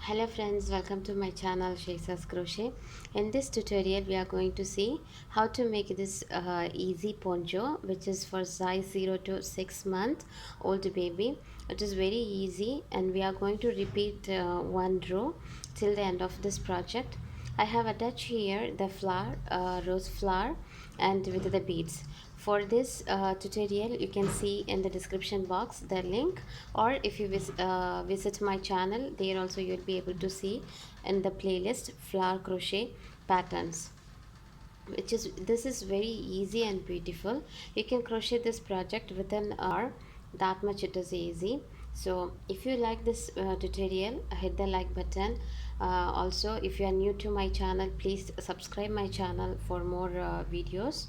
Hello friends, welcome to my channel Shaizas Crochet. In this tutorial we are going to see how to make this easy poncho which is for size 0 to 6 month old baby. It is very easy and we are going to repeat one row till the end of this project. I have attached here the flower, rose flower and with the beads. For this tutorial you can see in the description box the link, or if you visit my channel, there also you'll be able to see in the playlist flower crochet patterns, which is this is very easy and beautiful. You can crochet this project within an hour, that much it is easy. So if you like this tutorial, hit the like button. Also, if you are new to my channel, please subscribe my channel for more videos.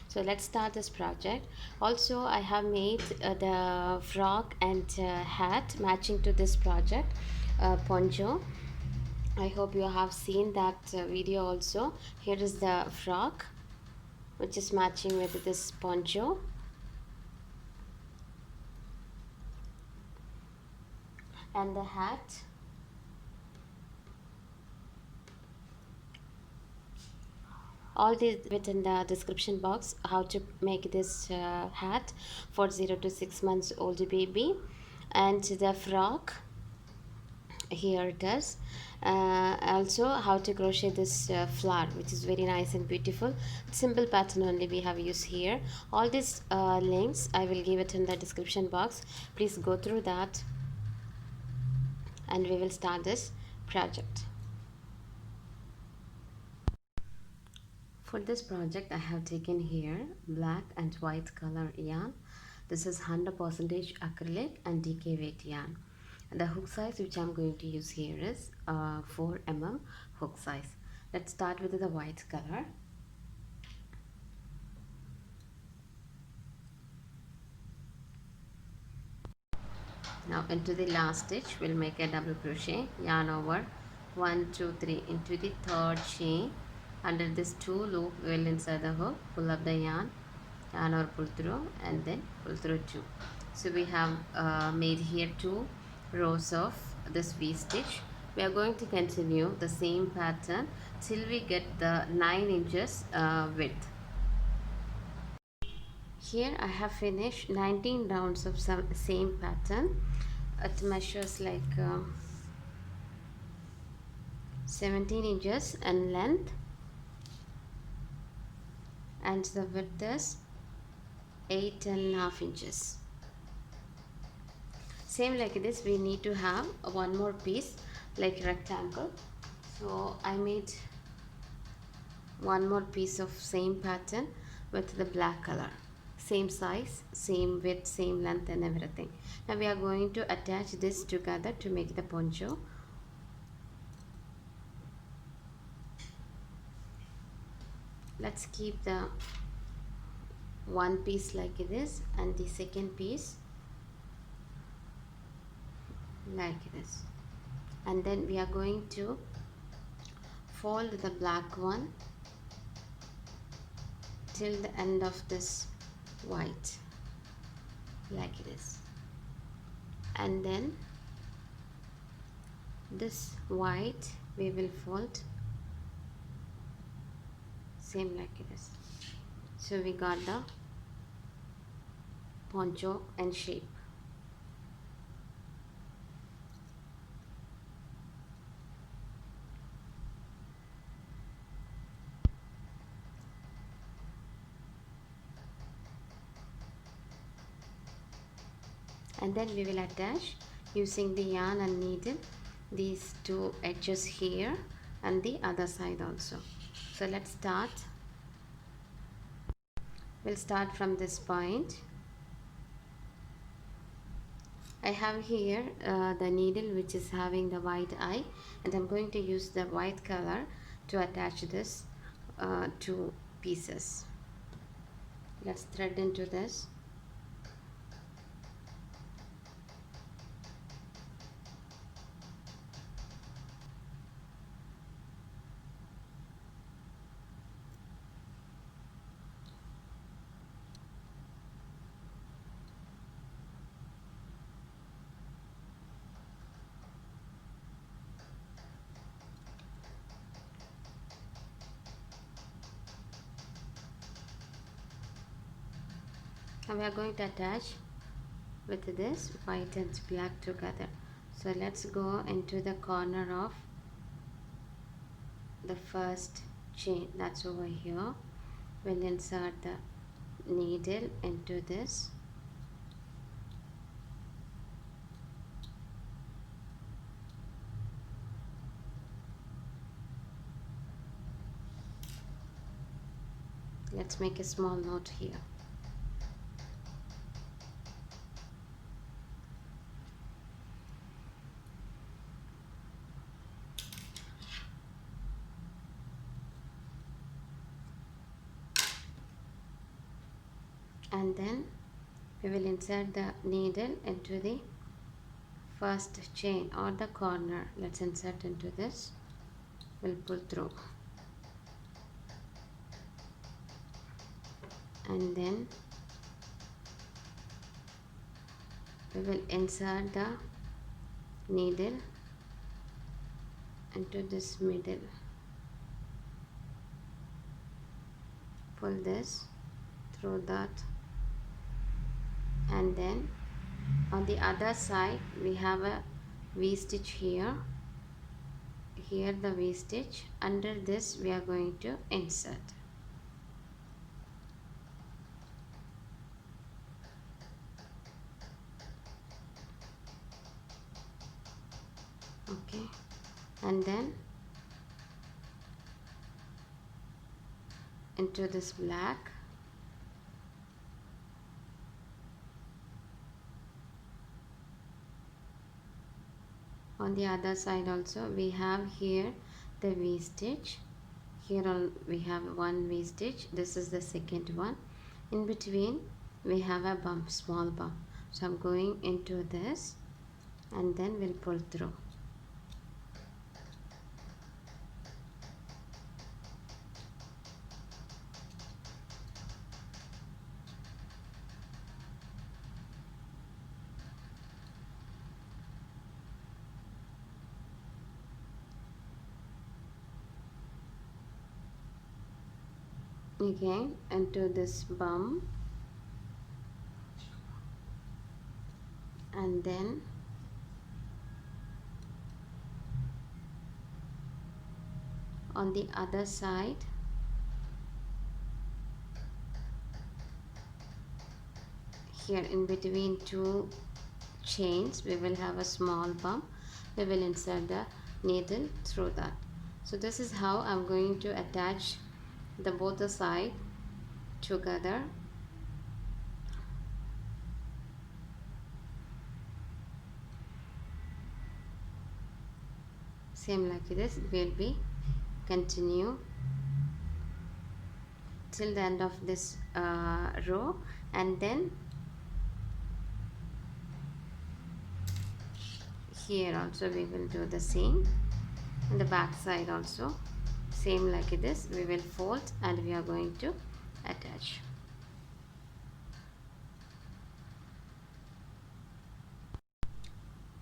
So let's start this project. Also, I have made the frock and hat matching to this project, poncho. I hope you have seen that video also. Here is the frock which is matching with this poncho, and the hat. All this within the description box, how to make this hat for 0 to 6 months old baby. And the frock, here it is. Also how to crochet this flower, which is very nice and beautiful. Simple pattern only we have used here. All these links I will give it in the description box. Please go through that and we will start this project. For this project I have taken here black and white color yarn. This is 100% acrylic and DK weight yarn. The hook size which I'm going to use here is 4 mm hook size. Let's start with the white color. Now into the last stitch we'll make a double crochet, yarn over 1 2 3 into the third chain. Under this 2 loop we will insert the hook, pull up the yarn over, pull through, and then pull through 2. So we have made here 2 rows of this V stitch. We are going to continue the same pattern till we get the 9 inches width. Here I have finished 19 rounds of same pattern. It measures like 17 inches in length and the width is 8.5 inches. Same like this, we need to have one more piece like rectangle. So I made one more piece of same pattern with the black color, same size, same width, same length and everything. Now we are going to attach this together to make the poncho. Let's keep the one piece like this and the second piece like this, and then we are going to fold the black one till the end of this white like this, and then this white we will fold same like this. So we got the poncho and shape. And then we will attach using the yarn and needle these 2 edges here and the other side also. So let's start. We'll start from this point. I have here the needle which is having the white eye, and I'm going to use the white color to attach this 2 pieces. Let's thread into this. and we are going to attach with this white and black together. So let's go into the corner of the first chain, that's over here. We'll insert the needle into this, let's make a small knot here. And then we will insert the needle into the first chain or the corner. Let's insert into this. We'll pull through, and then we will insert the needle into this middle, pull this through that, and then on the other side we have a V-stitch here, the V-stitch. Under this we are going to insert. Okay, and then into this black, on the other side also we have here the V-stitch. Here we have one V-stitch, this is the second one. In between we have a bump, small bump, so I'm going into this and then we'll pull through. Again into this bump, and then on the other side here in between two chains we will have a small bump. We will insert the needle through that. So this is how I'm going to attach the both the side together. Same like this will be continue till the end of this row, and then here also we will do the same, and the back side also same like this. We will fold and we are going to attach.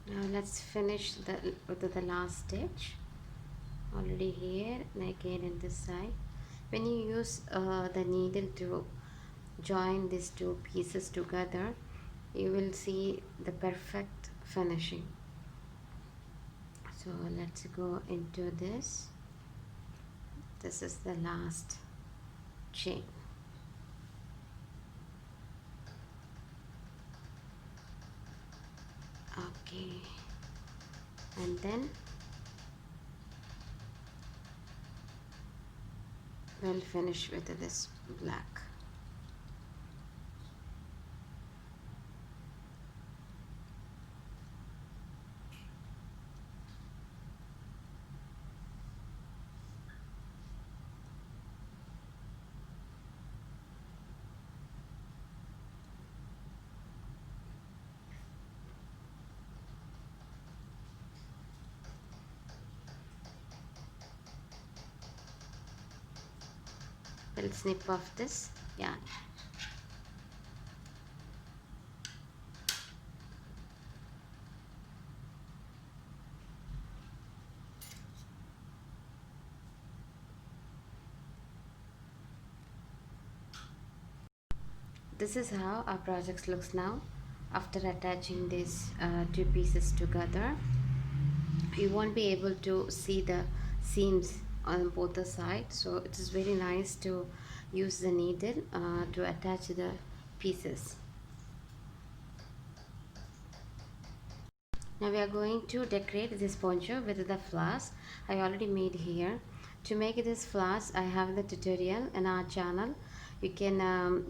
Now let's finish the last stitch already here, and again in this side. When you use the needle to join these two pieces together, you will see the perfect finishing. So let's go into this. This is the last chain. Okay, and then we'll finish with this black. We'll snip off this yarn. this is how our project looks now after attaching these two pieces together. You won't be able to see the seams on both the sides, so it is very nice to use the needle to attach the pieces. Now we are going to decorate this poncho with the flowers I already made here. To make this flowers, I have the tutorial in our channel. You can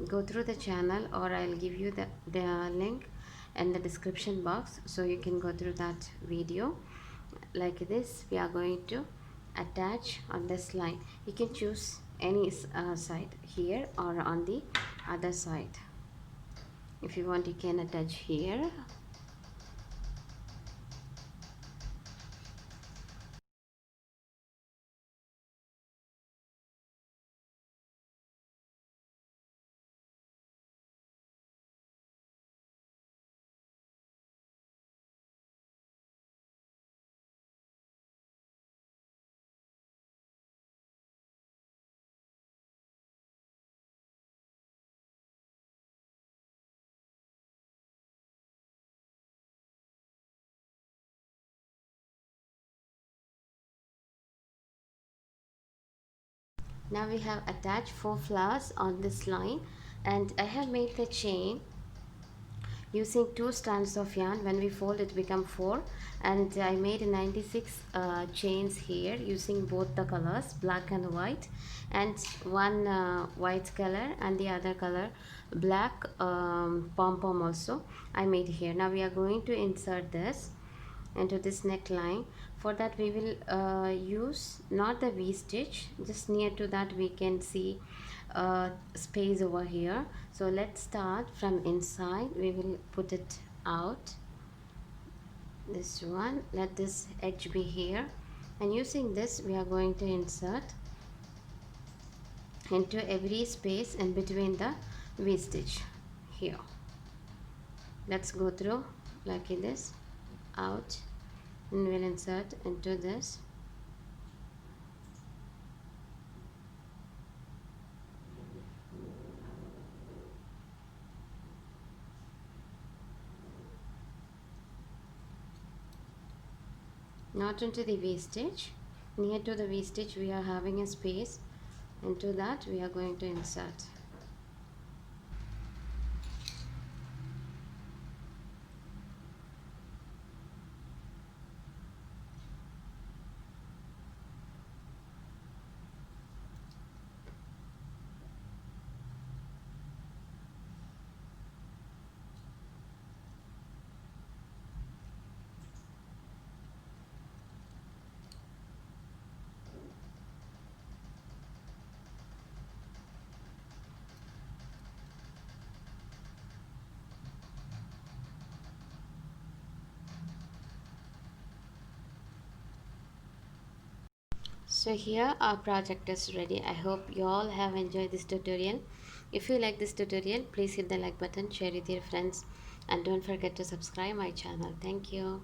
go through the channel, or I'll give you the link in the description box, so you can go through that video. Like this, we are going to attach on this line. You can choose any side, here or on the other side. If you want, you can attach here. Now we have attached 4 flowers on this line, and I have made the chain using 2 strands of yarn. When we fold, it become 4, and I made 96 chains here using both the colors, black and white, and one white color and the other color black pom-pom also I made here. Now we are going to insert this into this neckline. For that, we will use not the V-stitch, just near to that we can see space over here. So let's start from inside. We will put it out, this one. Let this edge be here, and using this we are going to insert into every space in between the V-stitch here. Let's go through like this, out, and we'll insert into this. Not into the V-stitch, near to the V-stitch we are having a space, into that we are going to insert. So here our project is ready. I hope you all have enjoyed this tutorial. If you like this tutorial, please hit the like button, share with your friends, and don't forget to subscribe my channel. Thank you.